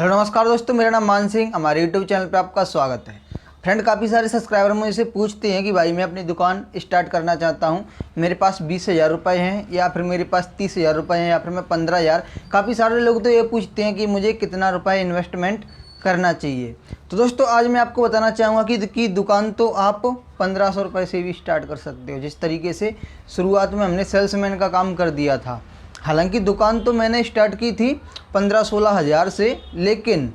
Hello नमस्कार दोस्तों, मेरा नाम मान सिंह। हमारे यूट्यूब चैनल पे आपका स्वागत है। फ्रेंड, काफ़ी सारे सब्सक्राइबर मुझसे पूछते हैं कि भाई मैं अपनी दुकान स्टार्ट करना चाहता हूं, मेरे पास 20,000 रुपये हैं या फिर मेरे पास 30,000 रुपये हैं या फिर मैं 15,000। काफ़ी सारे लोग तो ये पूछते हैं कि मुझे कितना रुपये इन्वेस्टमेंट करना चाहिए। तो दोस्तों आज मैं आपको बताना चाहूँगा कि दुकान तो आप 1500 रुपये से भी स्टार्ट कर सकते हो। जिस तरीके से शुरुआत में हमने सेल्समैन का काम कर दिया था, हालांकि दुकान तो मैंने स्टार्ट की थी 15-16 हज़ार से, लेकिन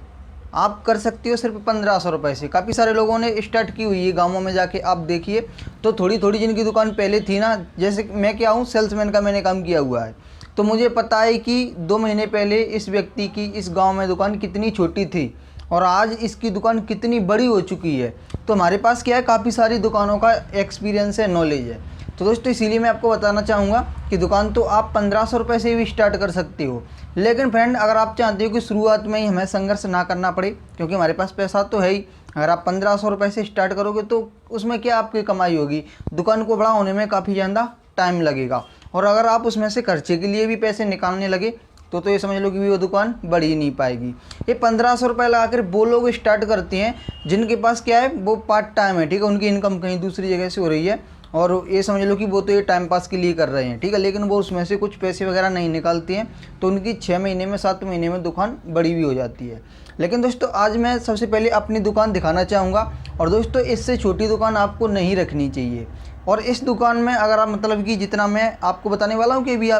आप कर सकते हो सिर्फ 1500 रुपये से। काफ़ी सारे लोगों ने स्टार्ट की हुई है गाँवों में जाके, आप देखिए तो थोड़ी थोड़ी जिनकी दुकान पहले थी ना, जैसे मैं क्या हूँ, सेल्समैन का मैंने काम किया हुआ है, तो मुझे पता है कि 2 महीने पहले इस व्यक्ति की इस गाँव में दुकान कितनी छोटी थी और आज इसकी दुकान कितनी बड़ी हो चुकी है। तो हमारे पास क्या है, काफ़ी सारी दुकानों का एक्सपीरियंस है, नॉलेज है। तो दोस्तों इसीलिए मैं आपको बताना चाहूँगा कि दुकान तो आप 1500 रुपये से भी स्टार्ट कर सकते हो। लेकिन फ्रेंड, अगर आप चाहते हो कि शुरुआत में ही हमें संघर्ष ना करना पड़े, क्योंकि हमारे पास पैसा तो है ही, अगर आप 1500 रुपये से स्टार्ट करोगे तो उसमें क्या आपकी कमाई होगी, दुकान को बड़ा होने में काफ़ी ज़्यादा टाइम लगेगा। और अगर आप उसमें से खर्चे के लिए भी पैसे निकालने लगे तो ये समझ लो कि वो दुकान बढ़ ही नहीं पाएगी। ये 1500 रुपये लगा कर वो लोग स्टार्ट करते हैं जिनके पास क्या है, वो पार्ट टाइम है, ठीक है, उनकी इनकम कहीं दूसरी जगह से हो रही है और ये समझ लो कि वो तो ये टाइम पास के लिए कर रहे हैं, ठीक है, लेकिन वो उसमें से कुछ पैसे वगैरह नहीं निकालते हैं, तो उनकी 6 महीने में 7 महीने में दुकान बड़ी भी हो जाती है। लेकिन दोस्तों आज मैं सबसे पहले अपनी दुकान दिखाना चाहूँगा, और दोस्तों इससे छोटी दुकान आपको नहीं रखनी चाहिए। और इस दुकान में अगर आप मतलब कि जितना मैं आपको बताने वाला हूँ कि भी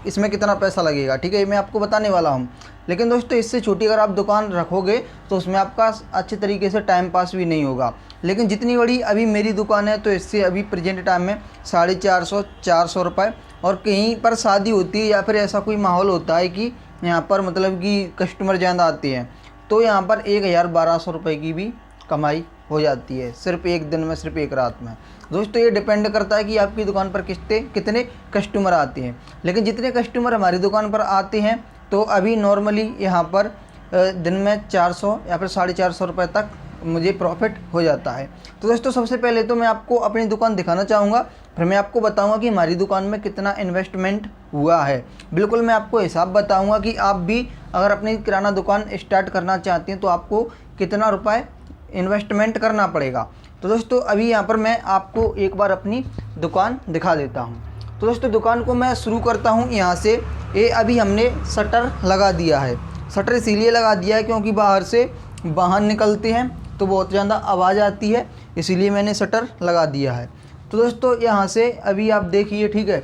इसमें कितना पैसा लगेगा, ठीक है, मैं आपको बताने वाला हूँ। लेकिन दोस्तों इससे छोटी अगर आप दुकान रखोगे तो उसमें आपका अच्छे तरीके से टाइम पास भी नहीं होगा। लेकिन जितनी बड़ी अभी मेरी दुकान है, तो इससे अभी प्रेजेंट टाइम में 450-400 रुपये, और कहीं पर शादी होती है या फिर ऐसा कोई माहौल होता है कि यहाँ पर मतलब कि कस्टमर ज़्यादा आते हैं, तो यहाँ पर 1,000-1,200 रुपये की भी कमाई हो जाती है सिर्फ एक दिन में, सिर्फ एक रात में। दोस्तों ये डिपेंड करता है कि आपकी दुकान पर कितने कस्टमर आते हैं। लेकिन जितने कस्टमर हमारी दुकान पर आते हैं, तो अभी नॉर्मली यहाँ पर दिन में 400 या फिर 450 रुपये तक मुझे प्रॉफिट हो जाता है। तो दोस्तों सबसे पहले तो मैं आपको अपनी दुकान दिखाना चाहूँगा, फिर मैं आपको बताऊँगा कि हमारी दुकान में कितना इन्वेस्टमेंट हुआ है। बिल्कुल मैं आपको हिसाब बताऊँगा कि आप भी अगर अपनी किराना दुकान स्टार्ट करना चाहते हैं तो आपको कितना रुपये इन्वेस्टमेंट करना पड़ेगा। तो दोस्तों अभी यहाँ पर मैं आपको एक बार अपनी दुकान दिखा देता हूँ। तो दोस्तों दुकान को मैं शुरू करता हूँ यहाँ से। ये अभी हमने शटर लगा दिया है। शटर इसीलिए लगा दिया है क्योंकि बाहर से वाहन निकलते हैं तो बहुत ज़्यादा आवाज़ आती है, इसीलिए मैंने शटर लगा दिया है। तो दोस्तों यहाँ से अभी आप देखिए, ठीक है,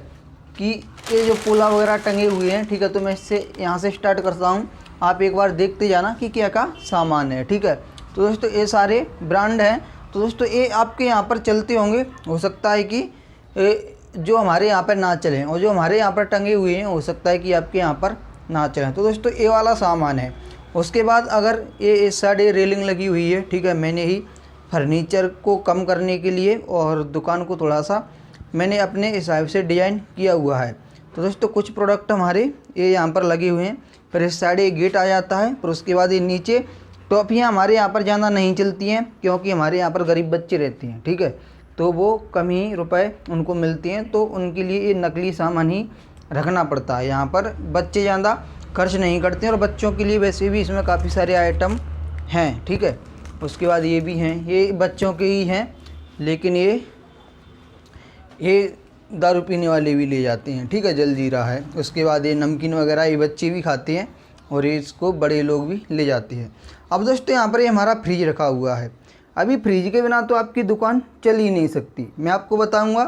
कि ये जो पोला वगैरह टंगे हुए हैं, ठीक है, तो मैं इससे यहाँ से स्टार्ट करता हूँ। आप एक बार देखते जाना कि क्या का सामान है, ठीक है। तो दोस्तों ये सारे ब्रांड हैं। तो दोस्तों ये आपके यहाँ पर चलते होंगे, हो सकता है कि जो हमारे यहाँ पर ना चलें, और जो हमारे यहाँ पर टंगे हुए हैं हो सकता है कि आपके यहाँ पर ना चलें। तो दोस्तों ये वाला सामान है। उसके बाद अगर ये इस साइड रेलिंग लगी हुई है, ठीक है, मैंने ही फर्नीचर को कम करने के लिए और दुकान को थोड़ा सा मैंने अपने हिसाब से डिज़ाइन किया हुआ है। तो दोस्तों कुछ प्रोडक्ट हमारे ये यहाँ पर लगे हुए हैं। फिर इस साइड ये गेट आ जाता है। फिर उसके बाद ये नीचे टॉफ़ियाँ हमारे यहाँ पर ज़्यादा नहीं चलती हैं, क्योंकि हमारे यहाँ पर गरीब बच्चे रहते हैं, ठीक है, तो वो कम ही रुपए उनको मिलते हैं, तो उनके लिए ये नकली सामान ही रखना पड़ता है। यहाँ पर बच्चे ज़्यादा खर्च नहीं करते हैं, और बच्चों के लिए वैसे भी इसमें काफ़ी सारे आइटम हैं, ठीक है। उसके बाद ये भी हैं, ये बच्चों के ही हैं, लेकिन ये दारू पीने वाले भी ले जाते हैं, ठीक है, जलजीरा है। उसके बाद ये नमकीन वगैरह ये बच्चे भी खाते हैं, और ये इसको बड़े लोग भी ले जाते हैं। अब दोस्तों यहाँ पर ये हमारा फ्रिज रखा हुआ है। अभी फ्रिज के बिना तो आपकी दुकान चल ही नहीं सकती, मैं आपको बताऊंगा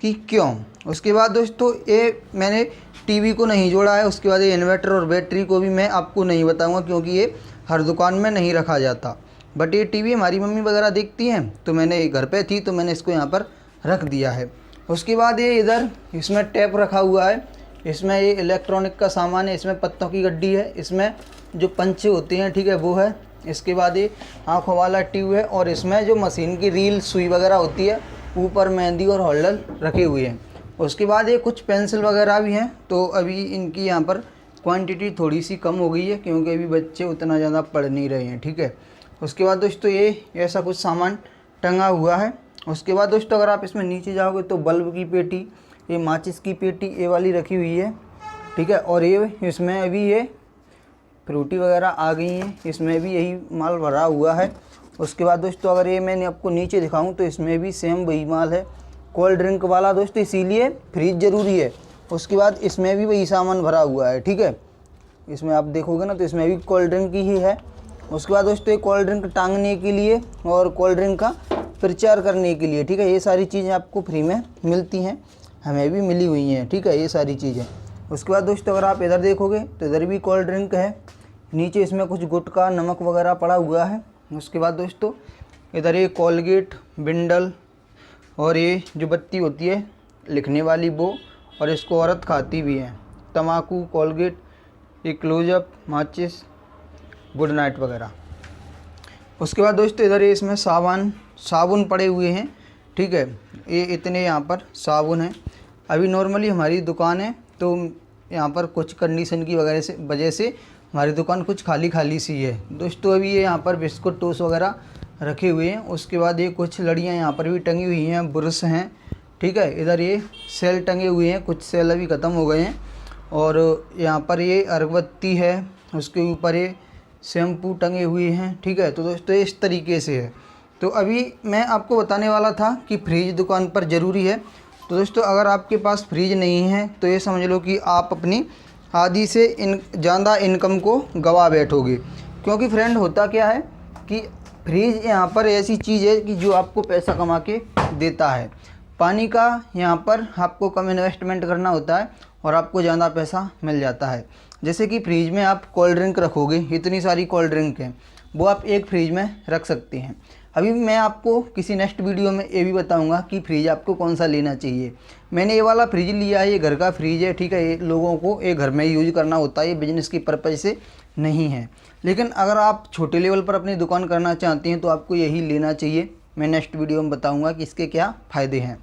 कि क्यों। उसके बाद दोस्तों ये मैंने टीवी को नहीं जोड़ा है। उसके बाद ये इन्वर्टर और बैटरी को भी मैं आपको नहीं बताऊंगा, क्योंकि ये हर दुकान में नहीं रखा जाता। बट ये टीवी हमारी मम्मी वगैरह देखती हैं, तो मैंने घर पे थी तो मैंने इसको यहाँ पर रख दिया है। उसके बाद ये इधर इसमें टैप रखा हुआ है। इसमें ये इलेक्ट्रॉनिक का सामान है, इसमें पत्तों की गड्डी है, इसमें जो पंचे होते हैं, ठीक है, वो है। इसके बाद ये आँखों वाला ट्यूब है, और इसमें जो मशीन की रील सुई वगैरह होती है, ऊपर मेहंदी और होल्डर रखे हुए हैं। उसके बाद ये कुछ पेंसिल वगैरह भी हैं। तो अभी इनकी यहाँ पर क्वांटिटी थोड़ी सी कम हो गई है, क्योंकि अभी बच्चे उतना ज़्यादा पढ़ नहीं रहे हैं, ठीक है। उसके बाद दोस्तों ये ऐसा कुछ सामान टंगा हुआ है। उसके बाद दोस्तों अगर आप इसमें नीचे जाओगे तो बल्ब की पेटी, ये माचिस की पेटी ये वाली रखी हुई है, ठीक है। और ये इसमें अभी ये फ्रूटी वगैरह आ गई हैं, इसमें भी यही माल भरा हुआ है। उसके बाद दोस्तों अगर ये मैंने आपको नीचे दिखाऊं तो इसमें भी सेम वही माल है, कोल्ड ड्रिंक वाला दोस्तों, इसीलिए फ्रिज ज़रूरी है। उसके बाद इसमें भी वही सामान भरा हुआ है, ठीक है। इसमें आप देखोगे ना तो इसमें भी कोल्ड ड्रिंक की ही है। उसके बाद दोस्तों ये कोल्ड ड्रिंक टांगने के लिए और कोल्ड ड्रिंक का प्रचार करने के लिए, ठीक है, ये सारी चीज़ें आपको फ्री में मिलती हैं, हमें भी मिली हुई हैं, ठीक है, ये सारी चीज़ें। उसके बाद दोस्तों अगर आप इधर देखोगे तो इधर भी कोल्ड ड्रिंक है, नीचे इसमें कुछ गुटखा नमक वगैरह पड़ा हुआ है। उसके बाद दोस्तों इधर ये कोलगेट, बिंडल और ये जो बत्ती होती है लिखने वाली वो, और इसको औरत खाती भी है, तम्बाकू, कोलगेट, ये क्लोजअप, माचिस, गुड नाइट वगैरह। उसके बाद दोस्तों इधर ये इसमें साबुन पड़े हुए हैं, ठीक है, ये इतने यहाँ पर साबुन हैं। अभी नॉर्मली हमारी दुकान है तो यहाँ पर कुछ कंडीशन की वजह से हमारी दुकान कुछ खाली सी है दोस्तों। अभी ये यहाँ पर बिस्कुट टोस्ट वगैरह रखे हुए हैं। उसके बाद ये कुछ लड़ियाँ यहाँ पर भी टंगी हुई हैं, ब्रश हैं, ठीक है। इधर ये सेल टंगे हुए हैं, कुछ सेल अभी ख़त्म हो गए हैं। और यहाँ पर ये अगरबत्ती है, उसके ऊपर ये शैम्पू टंगे हुए हैं, ठीक है। तो दोस्तों इस तरीके से है। तो अभी मैं आपको बताने वाला था कि फ्रिज दुकान पर ज़रूरी है। तो दोस्तों अगर आपके पास फ्रिज नहीं है तो ये समझ लो कि आप अपनी आधी से ज़्यादा इनकम को गवा बैठोगे। क्योंकि फ्रेंड होता क्या है कि फ्रिज यहाँ पर ऐसी चीज़ है कि जो आपको पैसा कमा के देता है। पानी का यहाँ पर आपको कम इन्वेस्टमेंट करना होता है और आपको ज़्यादा पैसा मिल जाता है। जैसे कि फ्रिज में आप कोल्ड ड्रिंक रखोगे, इतनी सारी कोल्ड ड्रिंक हैं, वो आप एक फ्रिज में रख सकते हैं। अभी मैं आपको किसी नेक्स्ट वीडियो में ये भी बताऊंगा कि फ्रिज आपको कौन सा लेना चाहिए। मैंने ये वाला फ्रिज लिया है, ये घर का फ्रिज है, ठीक है। ये लोगों को ये घर में यूज करना होता है, ये बिजनेस की पर्पज़ से नहीं है। लेकिन अगर आप छोटे लेवल पर अपनी दुकान करना चाहते हैं तो आपको यही लेना चाहिए। मैं नेक्स्ट वीडियो में बताऊँगा कि इसके क्या फ़ायदे हैं।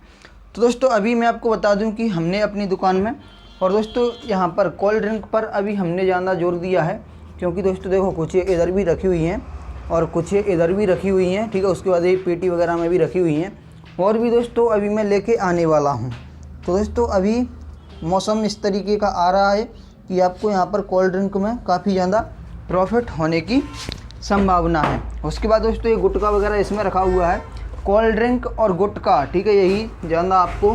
तो दोस्तों अभी मैं आपको बता दूं कि हमने अपनी दुकान में, और दोस्तों यहाँ पर कोल्ड ड्रिंक पर अभी हमने ज़्यादा जोर दिया है, क्योंकि दोस्तों देखो कुछ इधर भी रखी हुई हैं और कुछ इधर भी रखी हुई हैं, ठीक है। उसके बाद ये पेटी वगैरह में भी रखी हुई हैं, और भी दोस्तों अभी मैं लेके आने वाला हूँ। तो दोस्तों अभी मौसम इस तरीके का आ रहा है कि आपको यहाँ पर कोल्ड ड्रिंक में काफ़ी ज़्यादा प्रॉफिट होने की संभावना है। उसके बाद दोस्तों ये गुटखा वगैरह इसमें रखा हुआ है, कोल्ड ड्रिंक और गुटखा, ठीक है, यही ज़्यादा आपको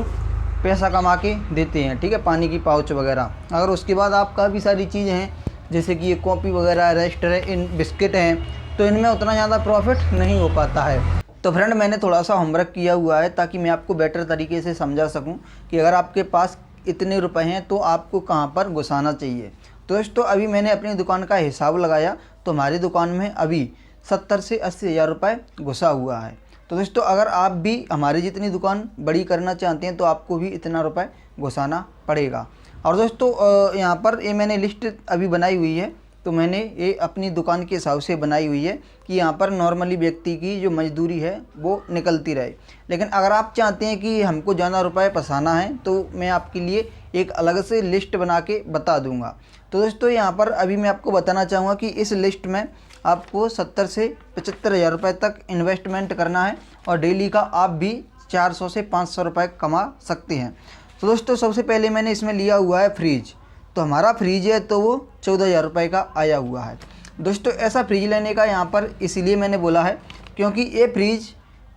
पैसा कमा के देते हैं, ठीक है, पानी की पाउच वगैरह। अगर उसके बाद आप काफ़ी सारी चीज़ें हैं जैसे कि ये कॉफ़ी वगैरह, रेस्टर है, इन बिस्किट हैं, तो इनमें उतना ज़्यादा प्रॉफिट नहीं हो पाता है। तो फ्रेंड मैंने थोड़ा सा होमवर्क किया हुआ है ताकि मैं आपको बेटर तरीके से समझा सकूं कि अगर आपके पास इतने रुपए हैं तो आपको कहां पर घुसाना चाहिए। तो दोस्तों अभी मैंने अपनी दुकान का हिसाब लगाया तो हमारी दुकान में अभी 70 से 80 हज़ार रुपये घुसा हुआ है। तो दोस्तों अगर आप भी हमारी जितनी दुकान बड़ी करना चाहते हैं तो आपको भी इतना रुपए घुसाना पड़ेगा। और दोस्तों यहाँ पर ये मैंने लिस्ट अभी बनाई हुई है, तो मैंने ये अपनी दुकान के हिसाब से बनाई हुई है कि यहाँ पर नॉर्मली व्यक्ति की जो मजदूरी है वो निकलती रहे। लेकिन अगर आप चाहते हैं कि हमको ज़्यादा रुपए फंसाना है तो मैं आपके लिए एक अलग से लिस्ट बना के बता दूंगा। तो दोस्तों यहाँ पर अभी मैं आपको बताना चाहूँगा कि इस लिस्ट में आपको 70 से 75 हज़ार रुपये तक इन्वेस्टमेंट करना है और डेली का आप भी 400 से 500 रुपये कमा सकते हैं। तो दोस्तों सबसे पहले मैंने इसमें लिया हुआ है फ्रिज। तो हमारा फ्रिज है तो वो 14 हज़ार रुपये का आया हुआ है। दोस्तों ऐसा फ्रिज लेने का यहाँ पर इसीलिए मैंने बोला है क्योंकि ये फ्रिज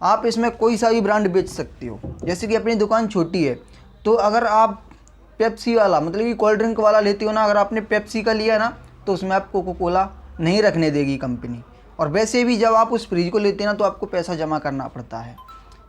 आप इसमें कोई सा भी ब्रांड बेच सकते हो। जैसे कि अपनी दुकान छोटी है तो अगर आप पेप्सी वाला मतलब कि कोल्ड ड्रिंक वाला लेते हो ना, अगर आपने पेप्सी का लिया ना तो उसमें आप कोको कोला नहीं रखने देगी कंपनी। और वैसे भी जब आप उस फ्रिज को लेते हैं ना तो आपको पैसा जमा करना पड़ता है,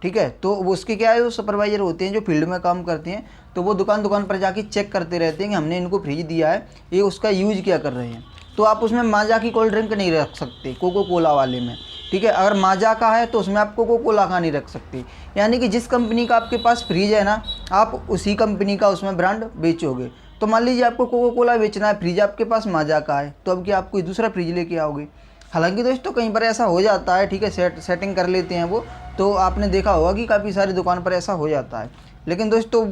ठीक है। तो वो उसके क्या है, वो सुपरवाइज़र होते हैं जो फील्ड में काम करते हैं, तो वो दुकान दुकान पर जाके चेक करते रहते हैं कि हमने इनको फ्रिज दिया है, ये उसका यूज क्या कर रहे हैं। तो आप उसमें माजा की कोल्ड ड्रिंक नहीं रख सकते कोको कोला वाले में, ठीक है। अगर माजा का है तो उसमें आप कोको कोला का नहीं रख सकते। यानी कि जिस कंपनी का आपके पास फ्रिज है ना, आप उसी कंपनी का उसमें ब्रांड बेचोगे। तो मान लीजिए आपको कोको कोला बेचना है, फ्रिज आपके पास माजा का है, तो अब क्या आप कोई दूसरा फ्रिज लेके आओगे। हालांकि दोस्तों कहीं पर ऐसा हो जाता है, ठीक है, सेटिंग कर लेते हैं वो, तो आपने देखा होगा कि काफ़ी सारी दुकान पर ऐसा हो जाता है। लेकिन दोस्तों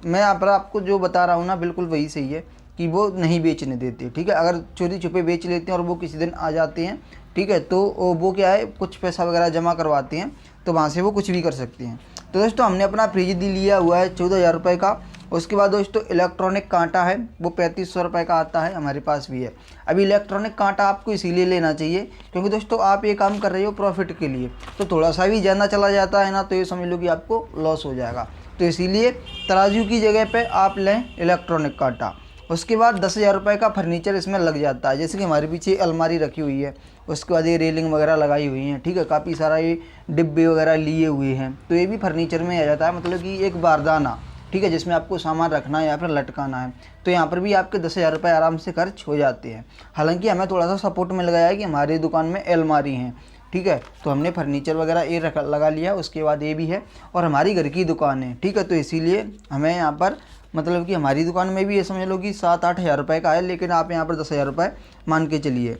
मैं आपको जो बता रहा हूँ ना बिल्कुल वही सही है कि वो नहीं बेचने देते, ठीक है। अगर चोरी छुपे बेच लेते हैं और वो किसी दिन आ जाते हैं, ठीक है, तो वो क्या है कुछ पैसा वगैरह जमा करवाते हैं तो वहाँ से वो कुछ भी कर सकते हैं। तो दोस्तों हमने अपना फ्रिज लिया हुआ है 14 हज़ार रुपये का उसके बाद दोस्तों इलेक्ट्रॉनिक कांटा है, वो 3500 रुपये का आता है, हमारे पास भी है। अभी इलेक्ट्रॉनिक कांटा आपको इसीलिए लेना चाहिए क्योंकि दोस्तों आप ये काम कर रहे हो प्रॉफिट के लिए, तो थोड़ा सा भी ज़्यादा चला जाता है ना तो ये समझ लो कि आपको लॉस हो जाएगा। तो इसीलिए तराजू की जगह पे आप लें इलेक्ट्रॉनिक कांटा। उसके बाद 10,000 रुपये का फर्नीचर इसमें लग जाता है, जैसे कि हमारे पीछे अलमारी रखी हुई है, उसके बाद ये रेलिंग वगैरह लगाई हुई है, ठीक है, काफ़ी सारा ये डिब्बे वगैरह लिए हुए हैं, तो ये भी फर्नीचर में आ जाता है, मतलब कि एक बारदाना, ठीक है, जिसमें आपको सामान रखना है या फिर लटकाना है। तो यहाँ पर भी आपके 10,000 रुपये आराम से खर्च हो जाते हैं। हालांकि हमें थोड़ा सा सपोर्ट मिल गया है कि हमारी दुकान में अलमारी हैं, ठीक है, तो हमने फर्नीचर वगैरह ये लगा लिया, उसके बाद ये भी है और हमारी घर की दुकान है, ठीक है, तो इसीलिए हमें यहाँ पर मतलब कि हमारी दुकान में भी ये समझ लो कि 7-8 हज़ार रुपये का है, लेकिन आप यहाँ पर 10,000 रुपये मान के चलिए।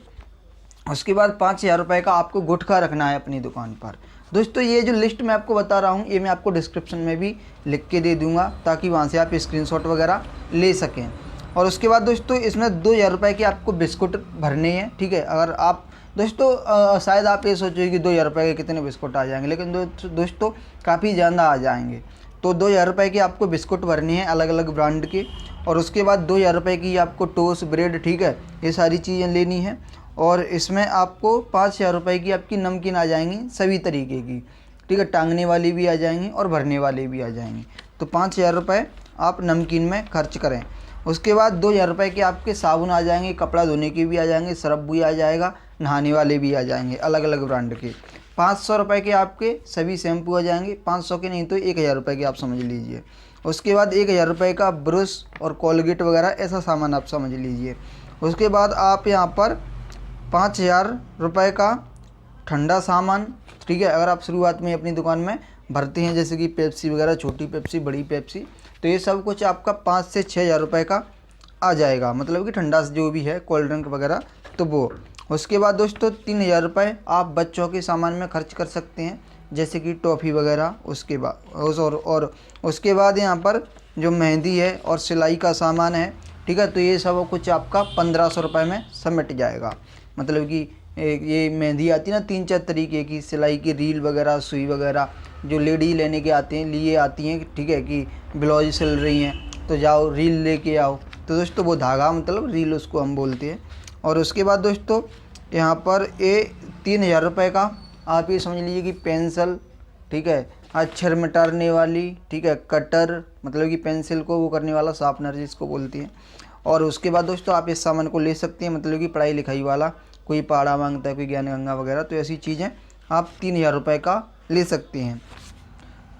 उसके बाद 5,000 रुपये का आपको गुटखा रखना है अपनी दुकान पर। दोस्तों ये जो लिस्ट मैं आपको बता रहा हूँ ये मैं आपको डिस्क्रिप्शन में भी लिख के दे दूँगा ताकि वहाँ से आप स्क्रीनशॉट वगैरह ले सकें। और उसके बाद दोस्तों इसमें 2,000 रुपये के आपको बिस्कुट भरने हैं, ठीक है। अगर आप दोस्तों शायद आप ये सोचोगे कि 2,000 रुपये के कितने बिस्कुट आ जाएंगे, लेकिन दोस्तों काफ़ी ज़्यादा आ जाएंगे। तो 2,000 रुपये के आपको बिस्कुट भरने हैं अलग अलग ब्रांड के। और उसके बाद 2,000 रुपये की आपको टोस्ट ब्रेड, ठीक है, ये सारी चीज़ें लेनी है। और इसमें आपको 5,000 रुपये की आपकी नमकीन आ जाएंगी सभी तरीके की, ठीक है, टांगने वाली भी आ जाएंगी और भरने वाली भी आ जाएंगी। तो 5,000 रुपये आप नमकीन में खर्च करें। उसके बाद 2,000 रुपये के आपके साबुन आ जाएंगे, कपड़ा धोने के भी आ जाएंगे, सर्फ भी आ जाएगा, नहाने वाले भी आ जाएंगे अलग अलग ब्रांड के। 500 रुपये के आपके सभी शैम्पू आ जाएंगे, 500 के नहीं तो 1,000 रुपये के आप समझ लीजिए। उसके बाद 1,000 रुपये का ब्रश और कोलगेट वगैरह ऐसा सामान आप समझ लीजिए। उसके बाद आप यहाँ पर 5,000 रुपये का ठंडा सामान, ठीक है, अगर आप शुरुआत में अपनी दुकान में भरते हैं जैसे कि पेप्सी वगैरह, छोटी पेप्सी, बड़ी पेप्सी, तो ये सब कुछ आपका 5 से 6,000 रुपये का आ जाएगा, मतलब कि ठंडा जो भी है कोल्ड ड्रिंक वगैरह तो वो। उसके बाद दोस्तों 3,000 रुपये आप बच्चों के सामान में खर्च कर सकते हैं जैसे कि टॉफ़ी वगैरह। उसके बाद और उसके बाद यहाँ पर जो मेहंदी है और सिलाई का सामान है, ठीक है, तो ये सब कुछ आपका 1,500 रुपये में समेट जाएगा। मतलब कि ये मेहंदी आती है ना 3-4 तरीके की, सिलाई की रील वगैरह, सुई वगैरह जो लेडी लेने के आते हैं लिए आती हैं, ठीक है, कि ब्लाउज सिल रही हैं तो जाओ रील लेके आओ, तो दोस्तों वो धागा मतलब रील उसको हम बोलते हैं। और उसके बाद दोस्तों यहाँ पर ये 3,000 रुपये का आप ये समझ लीजिए कि पेंसिल, ठीक है, अक्षर मिटाने वाली, ठीक है, कटर मतलब कि पेंसिल को वो करने वाला शार्पनर जिसको बोलती हैं। और उसके बाद दोस्तों आप इस सामान को ले सकते हैं, मतलब कि पढ़ाई लिखाई वाला, कोई पहाड़ा मांगता है, कोई ज्ञान गंगा वगैरह, तो ऐसी चीज़ें आप 3,000 रुपये का ले सकते हैं।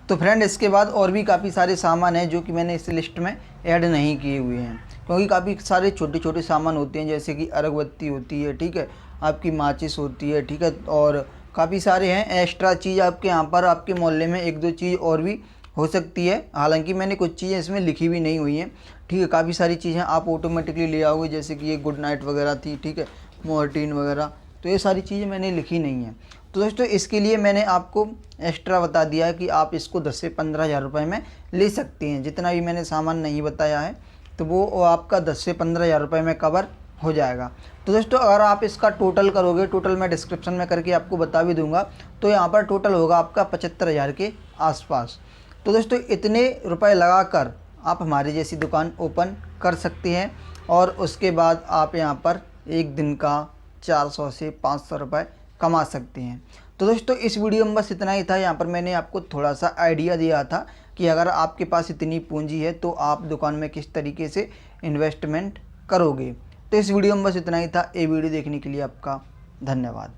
तो फ्रेंड इसके बाद और भी काफ़ी सारे सामान हैं जो कि मैंने इस लिस्ट में ऐड नहीं किए हुए हैं, क्योंकि काफ़ी सारे छोटे छोटे सामान होते हैं जैसे कि अगरबत्ती होती है, ठीक है, आपकी माचिस होती है, ठीक है, और काफ़ी सारे हैं एक्स्ट्रा चीज़ आपके यहाँ पर आपके मोहल्ले में 1-2 चीज़ और भी हो सकती है। हालांकि मैंने कुछ चीज़ें इसमें लिखी भी नहीं हुई हैं, ठीक है, काफ़ी सारी चीज़ें आप ऑटोमेटिकली ले आओगे जैसे कि ये गुड नाइट वगैरह थी, ठीक है, मोर्टीन वगैरह, तो ये सारी चीज़ें मैंने लिखी नहीं हैं। तो दोस्तों इसके लिए मैंने आपको एक्स्ट्रा बता दिया है कि आप इसको 10 से 15,000 रुपये में ले सकते हैं। जितना भी मैंने सामान नहीं बताया है तो वो आपका 10 से 15,000 रुपये में कवर हो जाएगा। तो दोस्तों अगर आप इसका टोटल करोगे, टोटल मैं डिस्क्रिप्शन में करके आपको बता भी दूंगा, तो यहाँ पर टोटल होगा आपका 75,000 के आसपास। तो दोस्तों इतने रुपए लगाकर आप हमारी जैसी दुकान ओपन कर सकते हैं और उसके बाद आप यहाँ पर एक दिन का 400 से 500 रुपये कमा सकते हैं। तो दोस्तों इस वीडियो में बस इतना ही था। यहाँ पर मैंने आपको थोड़ा सा आइडिया दिया था कि अगर आपके पास इतनी पूंजी है तो आप दुकान में किस तरीके से इन्वेस्टमेंट करोगे। तो इस वीडियो में बस इतना ही था। ये वीडियो देखने के लिए आपका धन्यवाद।